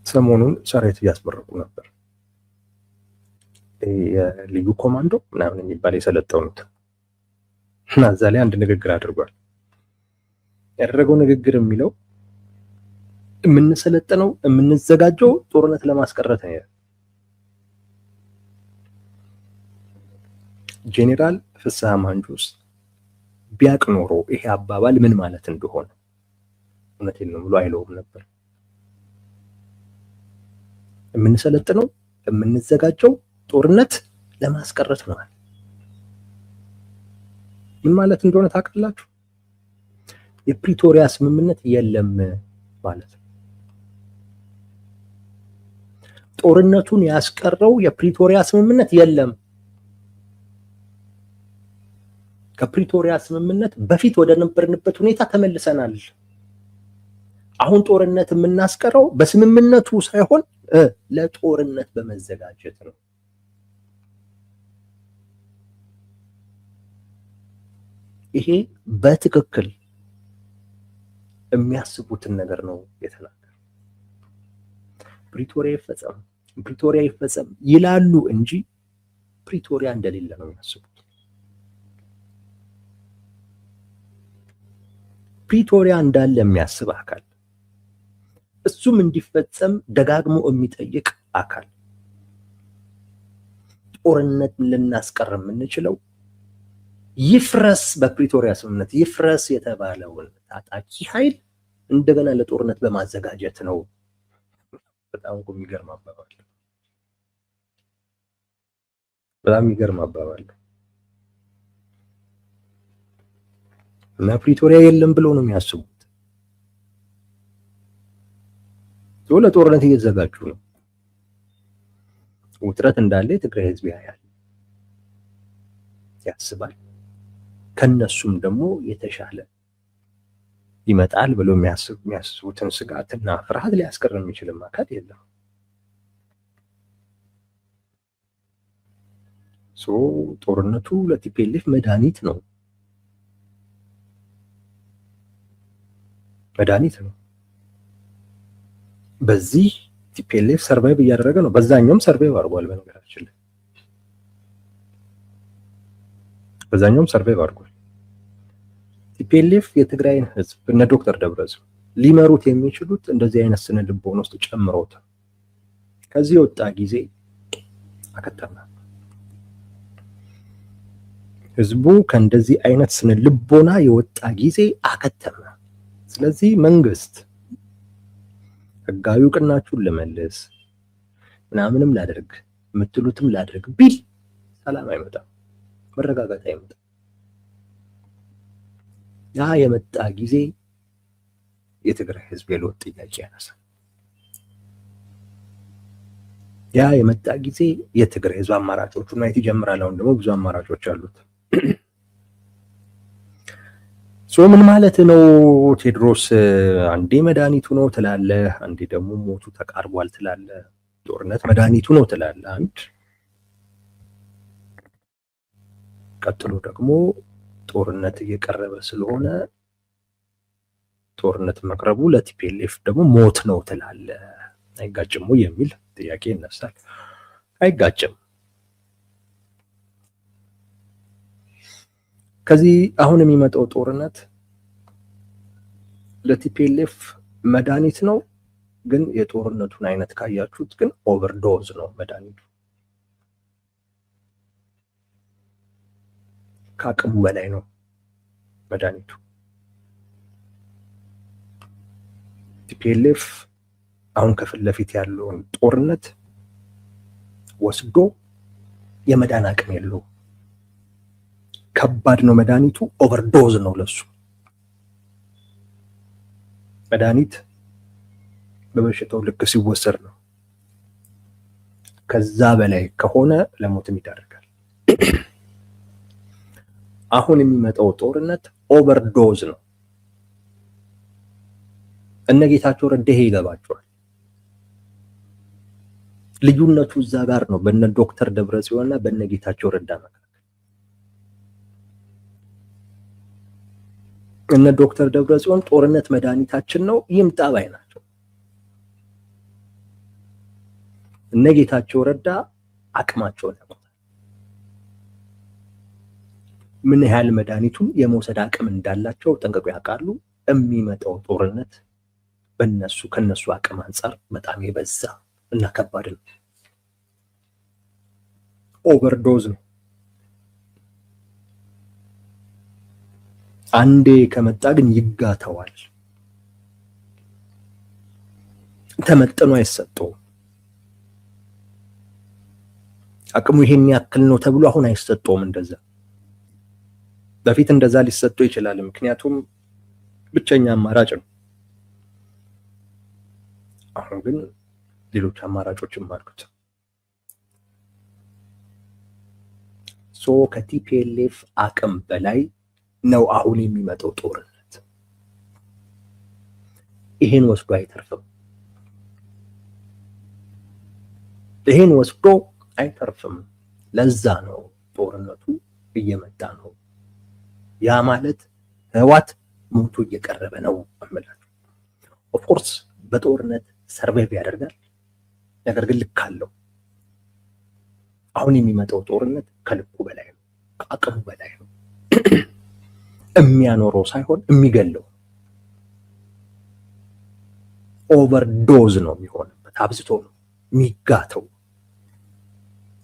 [SPEAKER 1] ሰሞኑን ሰራዊት እያስመረቁ ነበር። የልዩ ኮማንዶ ምናምን የሚባል የሰለጠኑት እና እዛ ላይ አንድ ንግግር አድርጓል። ያደረገው ንግግር የሚለው የምንሰለጥነው የምንዘጋጀው ጦርነት ለማስቀረት ነው። ጄኔራል ፍስሐ ማንጁስ ቢያቅ ኖሮ ይሄ አባባል ምን ማለት እንደሆነ እውነቴን ነው ብሎ አይለውም ነበር። የምንሰለጥነው የምንዘጋጀው ጦርነት ለማስቀረት ነው። ምን ማለት እንደሆነ ታውቃላችሁ? የፕሪቶሪያ ስምምነት የለም ማለት ነው። ጦርነቱን ያስቀረው የፕሪቶሪያ ስምምነት የለም። ከፕሪቶሪያ ስምምነት በፊት ወደ ነበርንበት ሁኔታ ተመልሰናል። አሁን ጦርነት የምናስቀረው በስምምነቱ ሳይሆን ለጦርነት በመዘጋጀት ነው። ይሄ በትክክል የሚያስቡትን ነገር ነው የተናገረው። ፕሪቶሪያ ይፈጸም ይላሉ እንጂ ፕሪቶሪያ እንደሌለ ነው የሚያስቡት። ፕሪቶሪያ እንዳለ የሚያስብ አካል፣ እሱም እንዲፈጸም ደጋግሞ የሚጠይቅ አካል ጦርነት ልናስቀር የምንችለው ይፍረስ፣ በፕሪቶሪያ ስምምነት ይፍረስ የተባለውን ታጣቂ ኃይል እንደገና ለጦርነት በማዘጋጀት ነው። በጣም የሚገርም አባባል፣ በጣም የሚገርም አባባል እና ፕሪቶሪያ የለም ብለው ነው የሚያስቡት። ለጦርነት እየተዘጋጁ ነው። ውጥረት እንዳለ የትግራይ ህዝብ ያያል፣ ያስባል። ከነሱም ደግሞ የተሻለ ይመጣል ብሎ የሚያስቡትን ስጋትና ፍርሃት ሊያስቀር የሚችል አካል የለም። ጦርነቱ ለቲፒኤልኤፍ መድኃኒት ነው፣ መድኃኒት ነው። በዚህ ቲፒኤልኤፍ ሰርቫይቭ እያደረገ ነው። በዛኛውም ሰርቫይቭ አድርጓል። በነገራችን ላይ በዛኛውም ሰርቫይቭ አድርጓል። ቲፒኤልኤፍ የትግራይን ህዝብ እነ ዶክተር ደብረጽዮን ሊመሩት የሚችሉት እንደዚህ አይነት ስነ ልቦና ውስጥ ጨምረውታል። ከዚህ የወጣ ጊዜ አከተመ። ህዝቡ ከእንደዚህ አይነት ስነ ልቦና የወጣ ጊዜ አከተመ። ስለዚህ መንግስት ህጋዊ እውቅናችሁን ልመልስ ምናምንም ላደርግ የምትሉትም ላደርግ ቢል ሰላም አይመጣም፣ መረጋጋት አይመጣም። ያ የመጣ ጊዜ የትግራይ ህዝብ የለውጥ ጥያቄ ያነሳል። ያ የመጣ ጊዜ የትግራይ ህዝብ አማራጮቹን ማየት ይጀምራል። አሁን ደግሞ ብዙ አማራጮች አሉት። ምን ማለት ነው ቴዎድሮስ? አንዴ መድኃኒቱ ነው ትላለህ፣ አንዴ ደግሞ ሞቱ ተቃርቧል ትላለህ። ጦርነት መድኃኒቱ ነው ትላለህ አንድ፣ ቀጥሎ ደግሞ ጦርነት እየቀረበ ስለሆነ ጦርነት መቅረቡ ለቲፒኤልኤፍ ደግሞ ሞት ነው ትላለህ። አይጋጭም የሚል ጥያቄ ይነሳል። አይጋጭም። ከዚህ አሁን የሚመጣው ጦርነት ለቲፒኤልኤፍ መድኃኒት ነው። ግን የጦርነቱን አይነት ካያችሁት ግን ኦቨርዶዝ ነው መድኃኒቱ። ከአቅሙ በላይ ነው መድኃኒቱ። ቲፒኤልኤፍ አሁን ከፊት ለፊት ያለውን ጦርነት ወስዶ የመዳን አቅም የለውም። ከባድ ነው መድኃኒቱ። ኦቨርዶዝ ነው ለሱ። መድኃኒት በበሽታው ልክ ሲወሰድ ነው። ከዛ በላይ ከሆነ ለሞትም ይዳርጋል። አሁን የሚመጣው ጦርነት ኦቨርዶዝ ነው። እነ ጌታቸው ረዳ ይሄ ይገባቸዋል። ልዩነቱ እዛ ጋር ነው፣ በእነ ዶክተር ደብረጽዮንና በእነ ጌታቸው ረዳ መካከል። እነ ዶክተር ደብረጽዮን ጦርነት መድኃኒታችን ነው ይምጣ ባይ ናቸው። እነ ጌታቸው ረዳ አቅማቸውን ያውቁታል። ምን ያህል መድኃኒቱን የመውሰድ አቅም እንዳላቸው ጠንቅቀው ያውቃሉ። የሚመጣው ጦርነት ከነሱ አቅም አንጻር በጣም የበዛ እና ከባድ ነው። ኦቨርዶዝ ነው። አንዴ ከመጣ ግን ይጋተዋል። ተመጥኖ አይሰጠውም። አቅሙ ይሄን ያክል ነው ተብሎ አሁን አይሰጠውም። እንደዛ በፊት እንደዛ ሊሰጠው ይችላል። ምክንያቱም ብቸኛ አማራጭ ነው። አሁን ግን ሌሎች አማራጮችም አሉት። ከቲፒኤልኤፍ አቅም በላይ ነው አሁን የሚመጣው ጦርነት። ይሄን ወስዶ አይተርፍም። ይሄን ወስዶ አይተርፍም። ለዛ ነው ጦርነቱ እየመጣ ነው። ያ ማለት ህወሓት ሞቱ እየቀረበ ነው እምላችሁ። ኦፍኮርስ በጦርነት ሰርቫይቭ ያደርጋል። ነገር ግን ልክ አለው። አሁን የሚመጣው ጦርነት ከልኩ በላይ ነው፣ ከአቅሙ በላይ ነው። የሚያኖረው ሳይሆን የሚገለው ኦቨርዶዝ ነው የሚሆንበት። አብዝቶ ነው የሚጋተው።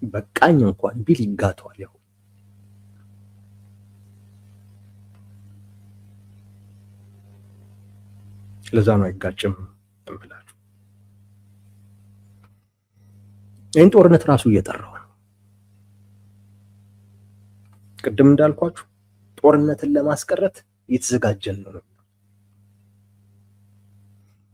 [SPEAKER 1] በቃኝ እንኳን ቢል ይጋተዋል። ያው ለዛ ነው አይጋጭም እምላችሁ። ይህን ጦርነት ራሱ እየጠራው ነው። ቅድም እንዳልኳችሁ ጦርነትን ለማስቀረት እየተዘጋጀን ነው።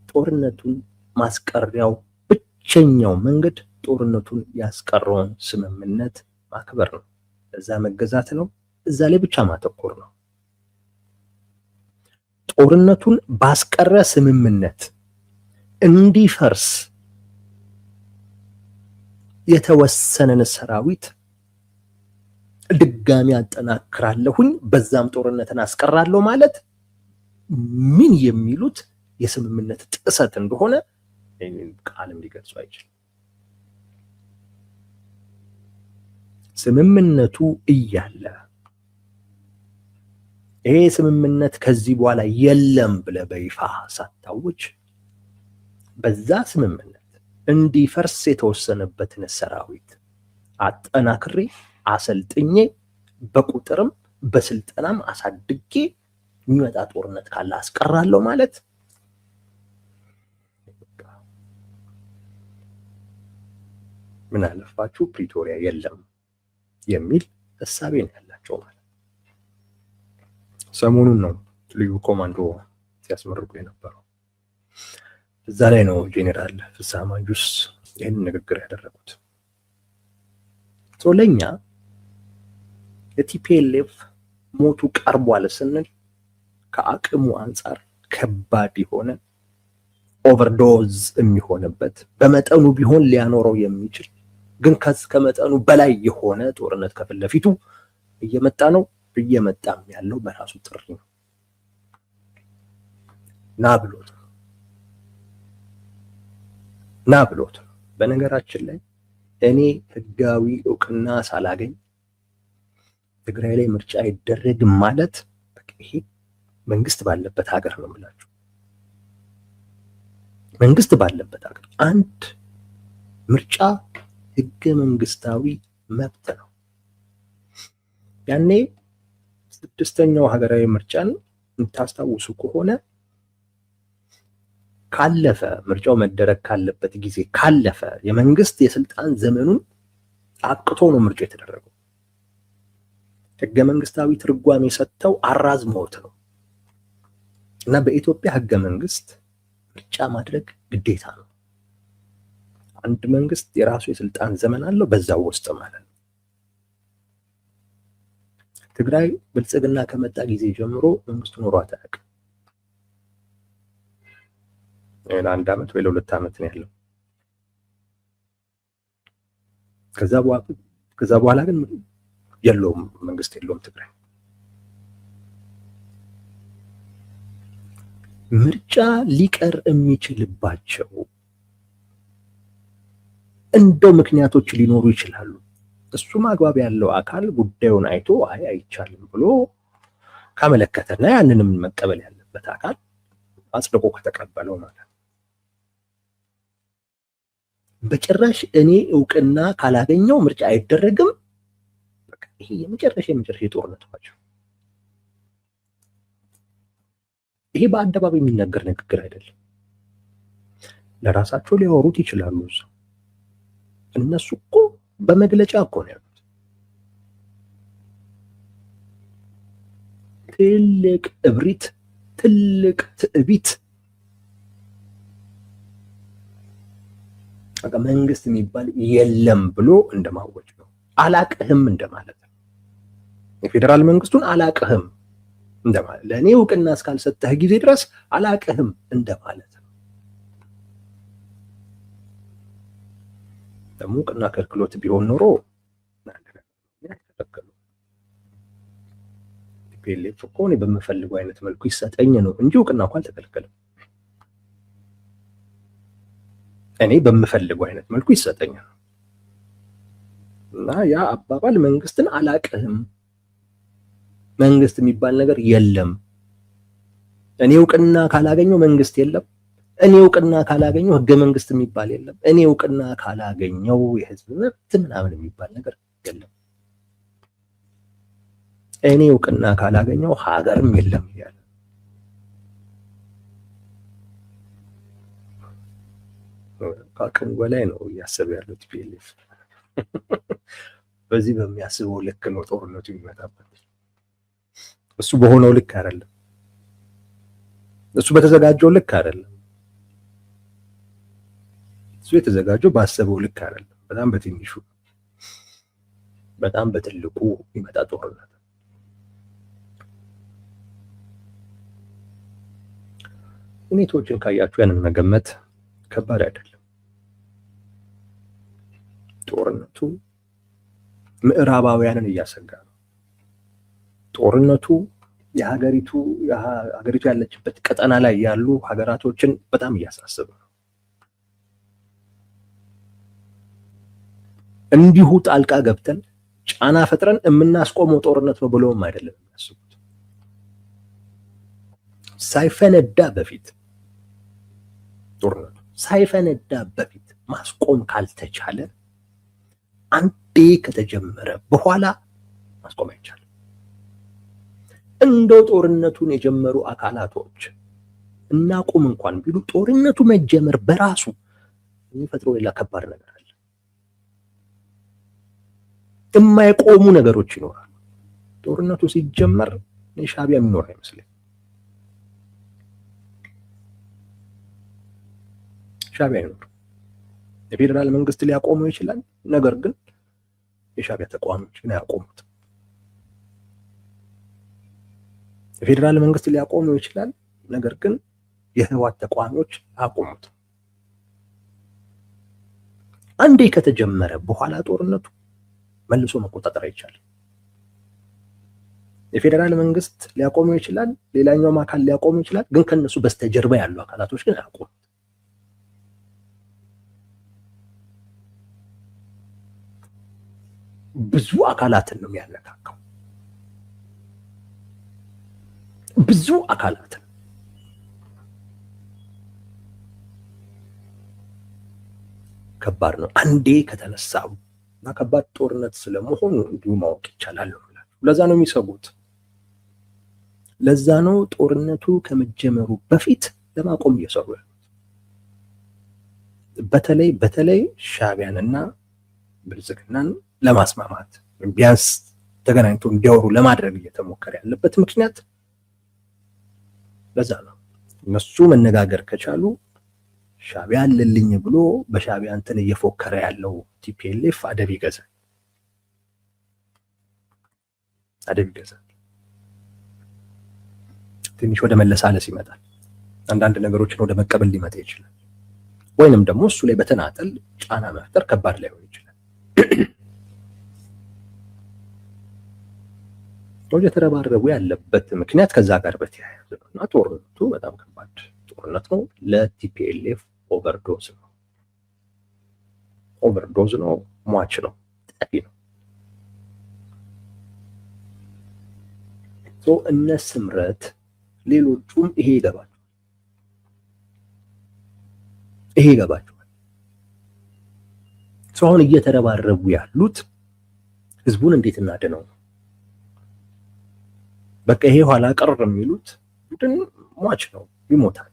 [SPEAKER 1] ጦርነቱን ማስቀሪያው ብቸኛው መንገድ ጦርነቱን ያስቀረውን ስምምነት ማክበር ነው። ለዛ መገዛት ነው። እዛ ላይ ብቻ ማተኮር ነው። ጦርነቱን ባስቀረ ስምምነት እንዲፈርስ የተወሰነን ሰራዊት ድጋሚ አጠናክራለሁኝ በዛም ጦርነትን አስቀራለሁ ማለት ምን የሚሉት የስምምነት ጥሰት እንደሆነ ቃልም ሊገልጹ አይችልም። ስምምነቱ እያለ ይሄ ስምምነት ከዚህ በኋላ የለም ብለህ በይፋ ሳታውጅ በዛ ስምምነት እንዲፈርስ የተወሰነበትን ሰራዊት አጠናክሬ አሰልጥኜ በቁጥርም በስልጠናም አሳድጌ የሚመጣ ጦርነት ካለ አስቀራለሁ ማለት ምን አለፋችሁ ፕሪቶሪያ የለም የሚል ሐሳቤ ነው ያላቸው ማለት። ሰሞኑን ነው ልዩ ኮማንዶ ሲያስመርቁ የነበረው። እዛ ላይ ነው ጄኔራል ፍስሐ ማንጁስ ይህን ንግግር ያደረጉት። ለኛ የቲፒኤልኤፍ ሞቱ ቀርቧል ስንል ከአቅሙ አንጻር ከባድ የሆነ ኦቨርዶዝ የሚሆንበት በመጠኑ ቢሆን ሊያኖረው የሚችል ግን ከመጠኑ በላይ የሆነ ጦርነት ከፊት ለፊቱ እየመጣ ነው። እየመጣም ያለው በራሱ ጥሪ ነው። ና ብሎት ነው። በነገራችን ላይ እኔ ህጋዊ እውቅና ሳላገኝ ትግራይ ላይ ምርጫ አይደረግም ማለት ይሄ መንግስት ባለበት ሀገር ነው የምላችሁ። መንግስት ባለበት ሀገር አንድ ምርጫ ህገ መንግስታዊ መብት ነው። ያኔ 6ኛው ሀገራዊ ምርጫን የምታስታውሱ ከሆነ ካለፈ ምርጫው መደረግ ካለበት ጊዜ ካለፈ የመንግስት የስልጣን ዘመኑን አቅቶ ነው ምርጫው የተደረገው። ህገ መንግስታዊ ትርጓሜ ሰጥተው አራዝመውት ነው። እና በኢትዮጵያ ህገ መንግስት ምርጫ ማድረግ ግዴታ ነው። አንድ መንግስት የራሱ የስልጣን ዘመን አለው፣ በዛው ውስጥ ማለት ነው። ትግራይ ብልጽግና ከመጣ ጊዜ ጀምሮ መንግስቱ ኖሯት አያውቅም። ለ1 ዓመት ወይ ለ2 ዓመት ነው ያለው። ከዛ በኋላ ግን የለውም፣ መንግስት የለውም ትግራይ። ምርጫ ሊቀር የሚችልባቸው እንደው ምክንያቶች ሊኖሩ ይችላሉ። እሱም አግባብ ያለው አካል ጉዳዩን አይቶ አይቻልም ብሎ ካመለከተና ያንንም መቀበል ያለበት አካል አጽድቆ ከተቀበለው ማለት ነው። በጭራሽ እኔ እውቅና ካላገኘው ምርጫ አይደረግም። ይሄ የመጨረሻ ጦርነት ናቸው። ይሄ በአደባባይ የሚነገር ንግግር አይደለም። ለራሳቸው ሊያወሩት ይችላሉ። እነሱ እኮ በመግለጫ እኮ ነው ያሉት። ትልቅ እብሪት፣ ትልቅ ትዕቢት፣ መንግስት የሚባል የለም ብሎ እንደማወጅ ነው። አላቅህም እንደማለት ነው። የፌዴራል መንግስቱን አላቅህም እንደማለት፣ ለእኔ እውቅና እስካልሰጠህ ጊዜ ድረስ አላቅህም እንደማለት ነው። ደግሞ እውቅና ከልክሎት ቢሆን ኖሮ ቲፒኤልኤፍ እኮ እኔ በምፈልገው አይነት መልኩ ይሰጠኝ ነው እንጂ እውቅና እንኳን አልተከለከለም። እኔ በምፈልገው አይነት መልኩ ይሰጠኝ ነው። እና ያ አባባል መንግስትን አላቅህም፣ መንግስት የሚባል ነገር የለም፣ እኔ እውቅና ካላገኘው መንግስት የለም፣ እኔ እውቅና ካላገኘው ህገ መንግስት የሚባል የለም፣ እኔ እውቅና ካላገኘው የህዝብ መብት ምናምን የሚባል ነገር የለም፣ እኔ እውቅና ካላገኘው ሀገርም የለም እያለ ከአቅሙ በላይ ነው እያሰበ ያለው ቲፒኤልኤፍ። በዚህ በሚያስበው ልክ ነው ጦርነቱ የሚመጣበት። እሱ በሆነው ልክ አይደለም፣ እሱ በተዘጋጀው ልክ አይደለም፣ እሱ የተዘጋጀው ባሰበው ልክ አይደለም። በጣም በትንሹ በጣም በትልቁ ይመጣ ጦርነት። ሁኔታዎችን ካያችሁ ያንን መገመት ከባድ አይደለም። ጦርነቱ ምዕራባውያንን እያሰጋ ነው። ጦርነቱ የሀገሪቱ ያለችበት ቀጠና ላይ ያሉ ሀገራቶችን በጣም እያሳሰበ ነው። እንዲሁ ጣልቃ ገብተን ጫና ፈጥረን የምናስቆመው ጦርነት ነው ብለውም አይደለም የሚያስቡት። ሳይፈነዳ በፊት ጦርነቱ ሳይፈነዳ በፊት ማስቆም ካልተቻለ አንዴ ከተጀመረ በኋላ ማስቆም አይቻልም። እንደው ጦርነቱን የጀመሩ አካላቶች እናቁም እንኳን ቢሉ ጦርነቱ መጀመር በራሱ የሚፈጥረው ሌላ ከባድ ነገር አለ። የማይቆሙ ነገሮች ይኖራሉ። ጦርነቱ ሲጀመር ሻዕቢያ የሚኖር አይመስለኝም። ሻዕቢያ ይኖር፣ የፌዴራል መንግስት ሊያቆመው ይችላል። ነገር ግን የሻዕቢያ ተቋሞች ግን አያቆሙት። የፌዴራል መንግስት ሊያቆመው ይችላል። ነገር ግን የህወሓት ተቋሞች አያቆሙት። አንዴ ከተጀመረ በኋላ ጦርነቱ መልሶ መቆጣጠር አይቻልም። የፌዴራል መንግስት ሊያቆመው ይችላል፣ ሌላኛውም አካል ሊያቆመው ይችላል። ግን ከነሱ በስተጀርባ ያሉ አካላቶች ግን አያቆሙት። ብዙ አካላትን ነው የሚያነካካው። ብዙ አካላትን ከባድ ነው። አንዴ ከተነሳው እና ከባድ ጦርነት ስለመሆኑ እንዲሁ ማወቅ ይቻላል። ለዛ ነው የሚሰጉት። ለዛ ነው ጦርነቱ ከመጀመሩ በፊት ለማቆም እየሰሩ ያሉት። በተለይ ሻዕቢያንና ብልጽግናን ለማስማማት ቢያንስ ተገናኝቶ እንዲያወሩ ለማድረግ እየተሞከረ ያለበት ምክንያት ለዛ ነው። እነሱ መነጋገር ከቻሉ ሻዕቢያ አለልኝ ብሎ በሻዕቢያ እንትን እየፎከረ ያለው ቲፒኤልኤፍ አደብ ይገዛል። ትንሽ ወደ መለሳለስ ይመጣል። አንዳንድ ነገሮችን ወደ መቀበል ሊመጣ ይችላል። ወይንም ደግሞ እሱ ላይ በተናጠል ጫና መፍጠር ከባድ ላይሆን ይችላል። የተረባረቡ ያለበት ምክንያት ከዛ ጋር በተያያዘ ነው እና ጦርነቱ በጣም ከባድ ጦርነት ነው። ለቲፒኤልኤፍ ኦቨርዶዝ ነው፣ ሟች ነው፣ ጠፊ ነው። እነ ስምረት ሌሎቹም ይሄ ይገባቸዋል። አሁን እየተረባረቡ ያሉት ህዝቡን እንዴት እናድነው ነው። በቃ ይሄ ኋላ ቀር የሚሉት ቡድን ሟች ነው፣ ይሞታል።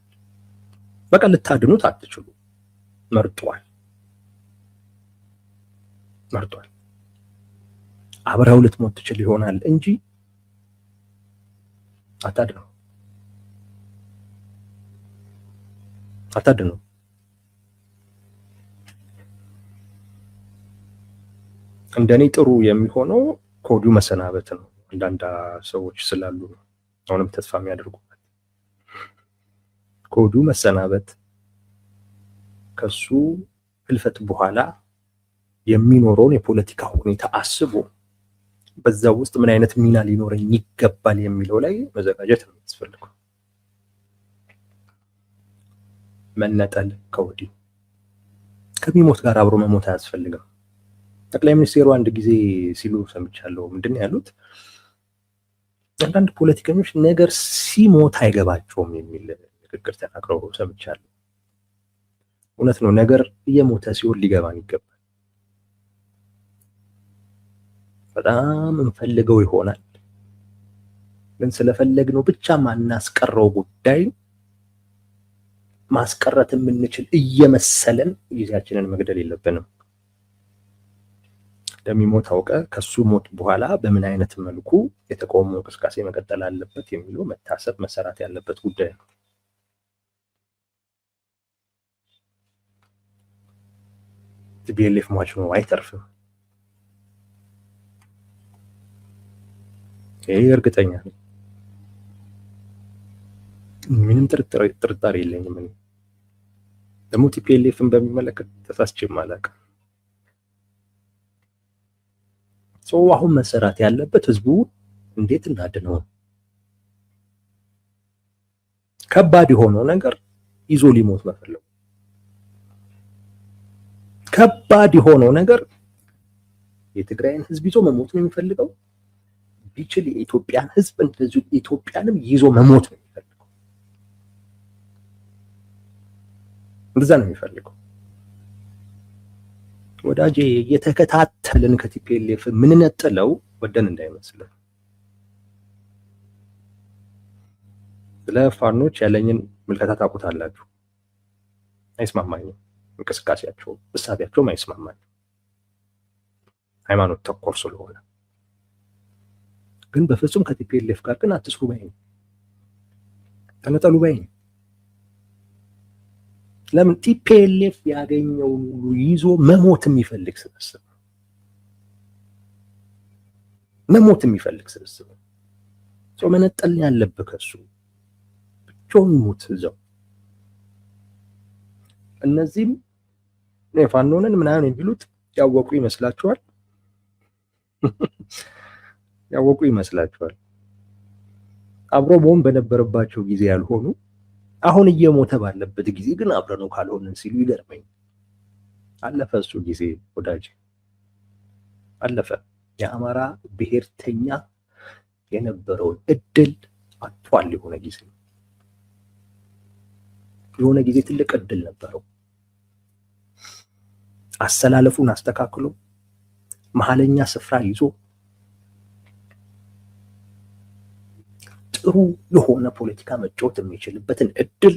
[SPEAKER 1] በቃ ልታድኑት አትችሉ። መርጧል። አብረው ልትሞት ትችል ይሆናል እንጂ አታድነው። እንደኔ ጥሩ የሚሆነው ከወዲሁ መሰናበት ነው። አንዳንድ ሰዎች ስላሉ ነው አሁንም ተስፋ የሚያደርጉበት። ከወዲሁ መሰናበት፣ ከሱ ህልፈት በኋላ የሚኖረውን የፖለቲካ ሁኔታ አስቦ በዛ ውስጥ ምን አይነት ሚና ሊኖረኝ ይገባል የሚለው ላይ መዘጋጀት ነው የሚያስፈልገው። መነጠል ከወዲሁ ከሚሞት ጋር አብሮ መሞት አያስፈልግም። ጠቅላይ ሚኒስቴሩ አንድ ጊዜ ሲሉ ሰምቻለሁ። ምንድን ነው ያሉት? አንዳንድ ፖለቲከኞች ነገር ሲሞት አይገባቸውም የሚል ንግግር ተናግረው ሰምቻለሁ። እውነት ነው። ነገር እየሞተ ሲሆን ሊገባን ይገባል። በጣም እንፈልገው ይሆናል፣ ግን ስለፈለግነው ብቻ ማናስቀረው ጉዳይ ማስቀረት የምንችል እየመሰለን ጊዜያችንን መግደል የለብንም። እንደሚሞት አውቀ ከሱ ሞት በኋላ በምን አይነት መልኩ የተቃውሞ እንቅስቃሴ መቀጠል አለበት የሚለው መታሰብ መሰራት ያለበት ጉዳይ ነው። ቲፒኤልኤፍ ሟች ነው፣ አይተርፍም። ይሄ እርግጠኛ ነኝ። ምንም ጥርጣሬ የለኝም። ደግሞ ቲፒኤልኤፍን በሚመለከት ተሳስቼም አላውቅም። አሁን መሰራት ያለበት ህዝቡ እንዴት እናድነው። ከባድ የሆነው ነገር ይዞ ሊሞት መፈለጉ፣ ከባድ የሆነው ነገር የትግራይን ህዝብ ይዞ መሞት ነው የሚፈልገው። ቢችል የኢትዮጵያን ህዝብ እንደዚሁ ኢትዮጵያንም ይዞ መሞት ነው የሚፈልገው። እንደዛ ነው የሚፈልገው። ወዳጄ የተከታተልን ከቲፒኤልኤፍ ምንነጥለው ወደን እንዳይመስልን። ስለ ፋኖች ያለኝን ምልከታ ታውቁታላችሁ። አይስማማኝም። እንቅስቃሴያቸው እሳቢያቸውም አይስማማኝም፣ ሃይማኖት ተኮር ስለሆነ። ግን በፍጹም ከቲፒኤልኤፍ ጋር ግን አትስሩ ባይ ነኝ፣ ተነጠሉ ባይ ነኝ። ለምን? ቲፒኤልኤፍ ያገኘውን ሁሉ ይዞ መሞት የሚፈልግ ስብስብ ነው። መነጠል ያለብህ ከሱ ብቻውን ይሞት እዛው። እነዚህም ፋኖንን ምናምን የሚሉት ያወቁ ይመስላችኋል። አብሮ መሆን በነበረባቸው ጊዜ ያልሆኑ አሁን እየሞተ ባለበት ጊዜ ግን አብረነው ካልሆነን ሲሉ ይገርመኝ። አለፈ እሱ ጊዜ ወዳጅ፣ አለፈ። የአማራ ብሔርተኛ የነበረውን እድል አጥቷል። የሆነ ጊዜ ትልቅ እድል ነበረው። አሰላለፉን አስተካክሎ መሀለኛ ስፍራ ይዞ ጥሩ የሆነ ፖለቲካ መጫወት የሚችልበትን እድል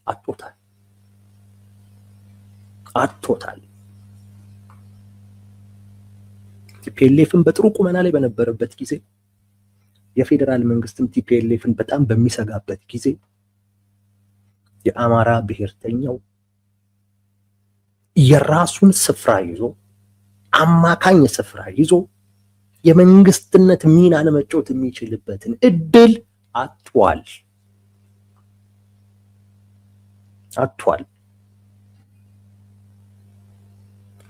[SPEAKER 1] አጥቶታል። ቲፒኤልኤፍን በጥሩ ቁመና ላይ በነበረበት ጊዜ፣ የፌዴራል መንግስትም ቲፒኤልኤፍን በጣም በሚሰጋበት ጊዜ የአማራ ብሔርተኛው የራሱን ስፍራ ይዞ አማካኝ ስፍራ ይዞ የመንግስትነት ሚና ለመጫወት የሚችልበትን እድል አጥቷል።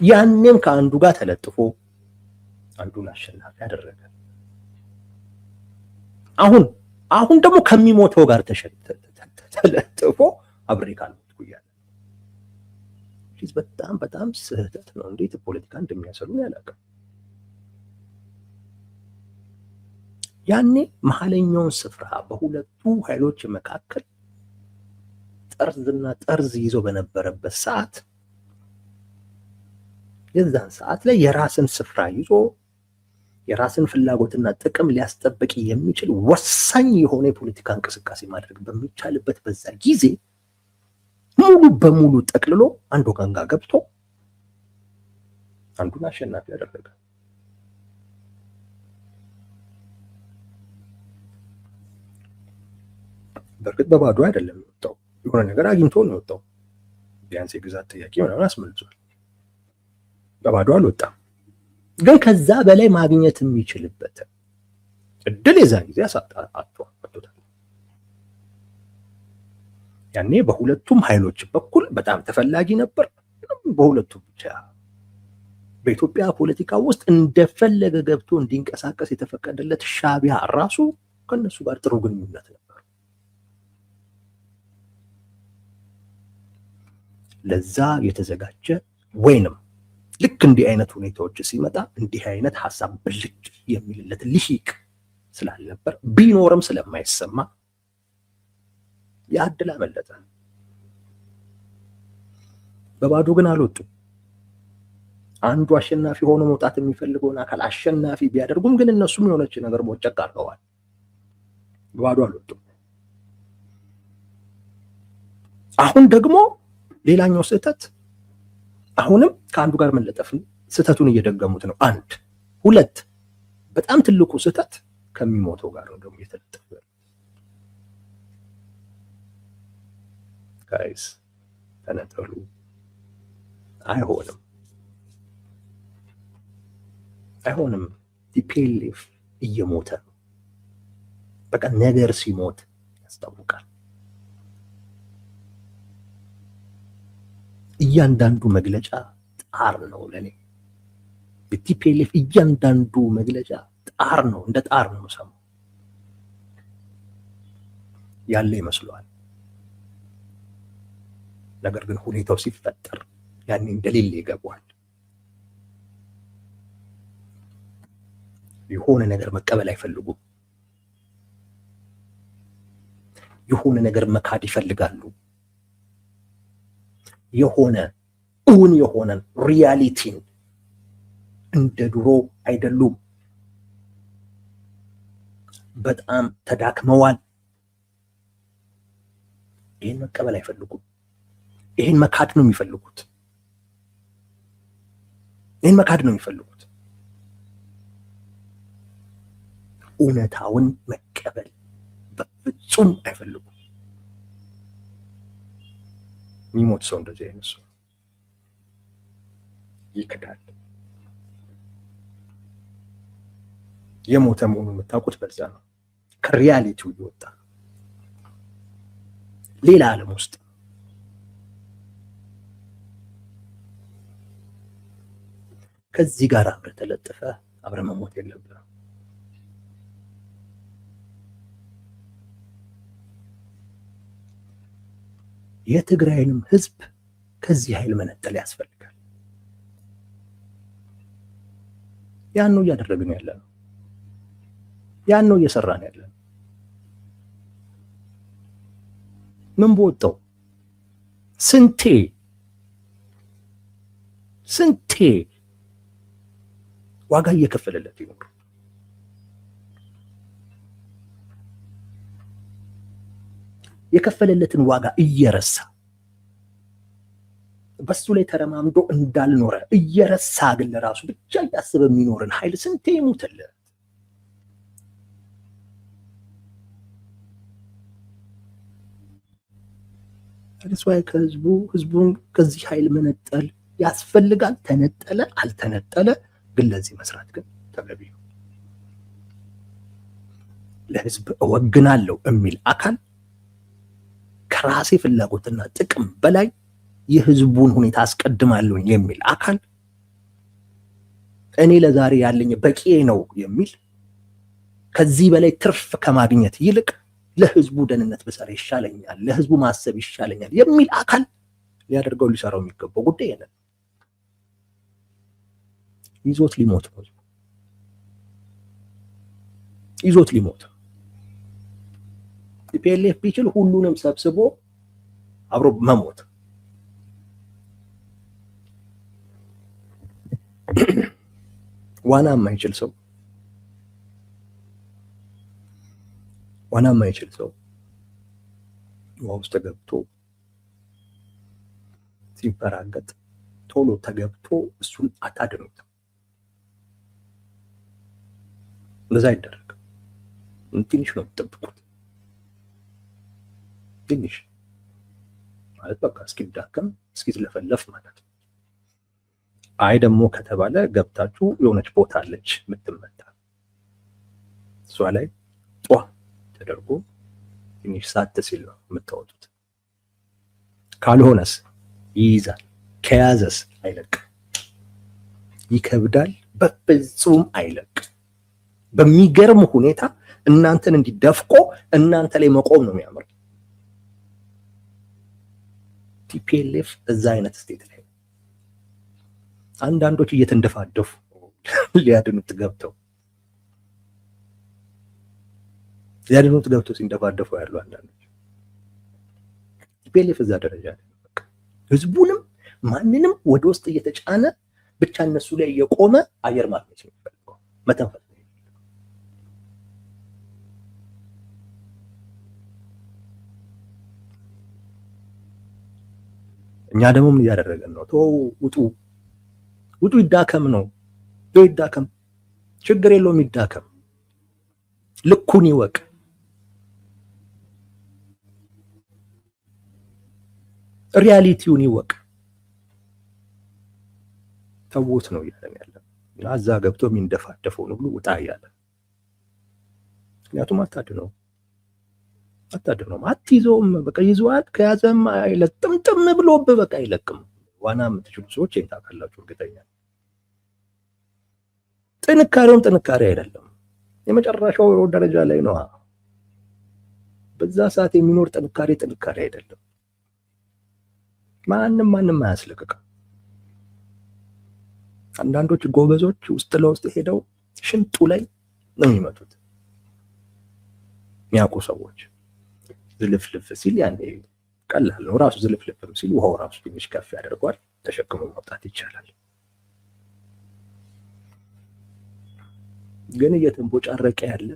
[SPEAKER 1] ያኔም ከአንዱ ጋር ተለጥፎ አንዱን አሸናፊ ያደረገ። አሁን ደግሞ ከሚሞተው ጋር ተለጥፎ አብሬ ካልሞትኩ እያለ በጣም ስህተት ነው። እንዴት ፖለቲካ እንደሚያሰሉን ያላቀም። ያኔ መሀለኛውን ስፍራ በሁለቱ ኃይሎች መካከል ጠርዝና ጠርዝ ይዞ በነበረበት ሰዓት የዛን ሰዓት ላይ የራስን ስፍራ ይዞ የራስን ፍላጎትና ጥቅም ሊያስጠብቅ የሚችል ወሳኝ የሆነ የፖለቲካ እንቅስቃሴ ማድረግ በሚቻልበት በዛ ጊዜ ሙሉ በሙሉ ጠቅልሎ አንዱ ወገን ጋር ገብቶ አንዱን አሸናፊ ያደረገ። በእርግጥ በባዶ አይደለም የወጣው፣ የሆነ ነገር አግኝቶ ነው የወጣው። ቢያንስ የግዛት ጥያቄ ምናምን አስመልሷል። በባዶ አልወጣም። ግን ከዛ በላይ ማግኘት የሚችልበት እድል የዛን ጊዜ አጥቶታል። ያኔ በሁለቱም ኃይሎች በኩል በጣም ተፈላጊ ነበር። በሁለቱም ብቻ በኢትዮጵያ ፖለቲካ ውስጥ እንደፈለገ ገብቶ እንዲንቀሳቀስ የተፈቀደለት ሻዕቢያ ራሱ ከነሱ ጋር ጥሩ ግንኙነት ነበር። ለዛ የተዘጋጀ ወይንም ልክ እንዲህ አይነት ሁኔታዎች ሲመጣ እንዲህ አይነት ሐሳብ ብልጭ የሚልለት ልሂቅ ስላልነበር ቢኖርም ስለማይሰማ ያድል አመለጠ። በባዶ ግን አልወጡም። አንዱ አሸናፊ ሆኖ መውጣት የሚፈልገውን አካል አሸናፊ ቢያደርጉም ግን እነሱም የሆነች ነገር ቦጨቅ አድርገዋል። በባዶ አልወጡም። አሁን ደግሞ ሌላኛው ስህተት፣ አሁንም ከአንዱ ጋር መለጠፍን ስህተቱን እየደገሙት ነው። አንድ ሁለት፣ በጣም ትልቁ ስህተት ከሚሞተው ጋር ነው ደግሞ እየተለጠፉ ያሉት። ጋይስ ተነጠሉ፣ አይሆንም። ቲፒኤልኤፍ እየሞተ ነው። በቃ ነገር ሲሞት ያስታውቃል። እያንዳንዱ መግለጫ ጣር ነው። ለኔ የቲፒኤልኤፍ እያንዳንዱ መግለጫ ጣር ነው፣ እንደ ጣር ነው ሰማው ያለ ይመስለዋል። ነገር ግን ሁኔታው ሲፈጠር ያኔ እንደሌለ ይገባዋል። የሆነ ነገር መቀበል አይፈልጉም። የሆነ ነገር መካድ ይፈልጋሉ። የሆነ እውን የሆነን ሪያሊቲን እንደ ድሮ አይደሉም። በጣም ተዳክመዋል። ይህን መቀበል አይፈልጉም። ይህን መካድ ነው የሚፈልጉት። እውነታውን መቀበል በፍጹም አይፈልጉም። የሚሞት ሰው እንደዚህ አይነት ሰው ይክዳል። የሞተ መሆኑን የምታውቁት በዛ ነው። ከሪያሊቲው እየወጣ ሌላ ዓለም ውስጥ ከዚህ ጋር አብረ ተለጥፈ አብረ መሞት የለብህም። የትግራይንም ህዝብ ከዚህ ኃይል መነጠል ያስፈልጋል። ያን ነው እያደረግን ያለ ነው። ያን ነው እየሰራን ያለ ነው። ምን በወጣው ስንቴ ዋጋ እየከፈለለት ይኖር። የከፈለለትን ዋጋ እየረሳ በሱ ላይ ተረማምዶ እንዳልኖረ እየረሳ ግን ለራሱ ብቻ እያሰበ የሚኖርን ኃይል ስንቴ ይሙትለት። ስለዚህ ህዝቡን ከዚህ ኃይል መነጠል ያስፈልጋል። ተነጠለ አልተነጠለ ግን ለዚህ መስራት ግን ተገቢ ነው። ለህዝብ እወግናለሁ የሚል አካል ከራሴ ፍላጎትና ጥቅም በላይ የህዝቡን ሁኔታ አስቀድማለሁ የሚል አካል እኔ ለዛሬ ያለኝ በቂ ነው የሚል ከዚህ በላይ ትርፍ ከማግኘት ይልቅ ለህዝቡ ደህንነት ብሰራ ይሻለኛል፣ ለህዝቡ ማሰብ ይሻለኛል የሚል አካል ሊያደርገው ሊሰራው የሚገባው ጉዳይ የለም። ይዞት ሊሞት ነው። ይዞት ሊሞት ቲፒኤልኤፍ ቢችል ሁሉንም ሰብስቦ አብሮ መሞት። ዋና የማይችል ሰው ውሃ ውስጥ ገብቶ ሲንፈራገጥ ቶሎ ተገብቶ እሱን አታድኑት። እንደዛ አይደረግም። ትንሽ ነው የምትጠብቁት። ትንሽ ማለት በቃ እስኪዳከም እስኪዝለፈለፍ ማለት ነው። አይ ደግሞ ከተባለ ገብታችሁ የሆነች ቦታ አለች የምትመታ እሷ ላይ ጧ ተደርጎ ትንሽ ሳት ሲል ነው የምታወጡት። ካልሆነስ ይይዛል። ከያዘስ አይለቅ። ይከብዳል። በፍጹም አይለቅ። በሚገርም ሁኔታ እናንተን እንዲደፍቆ እናንተ ላይ መቆም ነው የሚያምር። ቲፒኤልኤፍ እዛ አይነት ስቴት ላይ አንዳንዶች እየተንደፋደፉ ሊያድኑት ገብተው ሲንደፋደፉ ያሉ አንዳንዶች ቲፒኤልኤፍ እዛ ደረጃ ላይ ህዝቡንም ማንንም ወደ ውስጥ እየተጫነ ብቻ እነሱ ላይ እየቆመ አየር ማግኘት ነው የሚፈልገው፣ መተንፈስ ነው። እኛ ደግሞ ምን እያደረገን ነው? ውጡ ይዳከም ነው። ይዳከም፣ ችግር የለውም ይዳከም። ልኩን ይወቅ። ሪያሊቲውን ይወቅ። ተውት ነው እያለን ያለ። እዛ ገብቶ የሚንደፋደፈውን ሁሉ ውጣ እያለ። ምክንያቱም አታድነውም፣ አትይዘውም። በቃ ይዘዋል። ከያዘም አይለጥምጥም ብሎብህ በቃ አይለቅም። ዋና የምትችሉ ሰዎች ይህን ታውቃላችሁ እርግጠኛ። ጥንካሬውም ጥንካሬ አይደለም፣ የመጨረሻው ደረጃ ላይ ነው። በዛ ሰዓት የሚኖር ጥንካሬ አይደለም። ማንም አያስለቅቅም። አንዳንዶች ጎበዞች ውስጥ ለውስጥ ሄደው ሽንጡ ላይ ነው የሚመቱት። የሚያውቁ ሰዎች ዝልፍልፍ ሲል ያኔ ቀላል ነው። ራሱ ዝልፍልፍም ሲል ውሃው ራሱ ትንሽ ከፍ ያደርገዋል፣ ተሸክሞ ማውጣት ይቻላል። ግን እየተንቦጫረቀ ያለ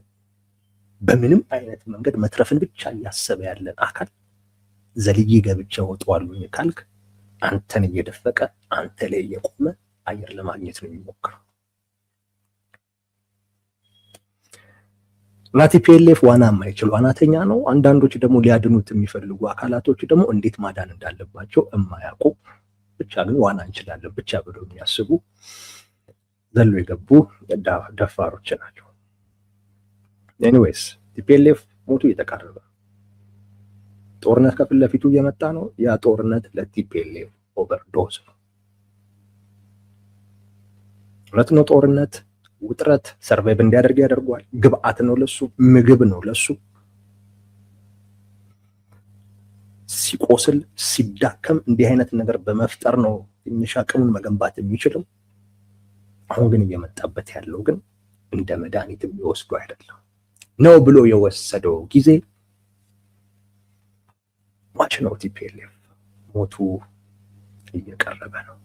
[SPEAKER 1] በምንም አይነት መንገድ መትረፍን ብቻ እያሰበ ያለን አካል ዘልዬ ገብቼ ወጣዋለሁ ካልክ አንተን እየደፈቀ አንተ ላይ እየቆመ አየር ለማግኘት ነው የሚሞክረው። እና ቲፒኤልኤፍ ዋና የማይችል ዋናተኛ ነው። አንዳንዶች ደግሞ ሊያድኑት የሚፈልጉ አካላቶች ደግሞ እንዴት ማዳን እንዳለባቸው የማያውቁ ብቻ ግን ዋና እንችላለን ብቻ ብለው የሚያስቡ ዘሎ የገቡ ደፋሮች ናቸው። ኤኒዌይስ ቲፒኤልኤፍ ሞቱ እየተቃረበ፣ ጦርነት ከፊት ለፊቱ እየመጣ ነው። ያ ጦርነት ለቲፒኤልኤፍ ኦቨርዶዝ ነው። እውነት ነው። ጦርነት ውጥረት ሰርቫይቭ እንዲያደርግ ያደርገዋል። ግብአት ነው ለሱ፣ ምግብ ነው ለሱ። ሲቆስል ሲዳከም እንዲህ አይነት ነገር በመፍጠር ነው ትንሽ አቅሙን መገንባት የሚችለው። አሁን ግን እየመጣበት ያለው ግን እንደ መድኃኒት የሚወስዱ አይደለም ነው ብሎ የወሰደው ጊዜ ማች ነው። ቲፒኤልኤፍ ሞቱ እየቀረበ ነው።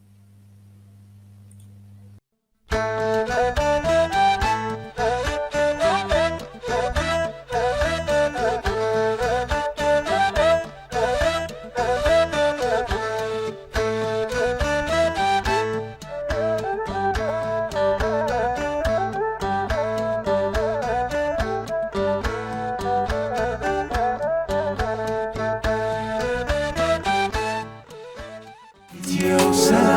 [SPEAKER 2] Yo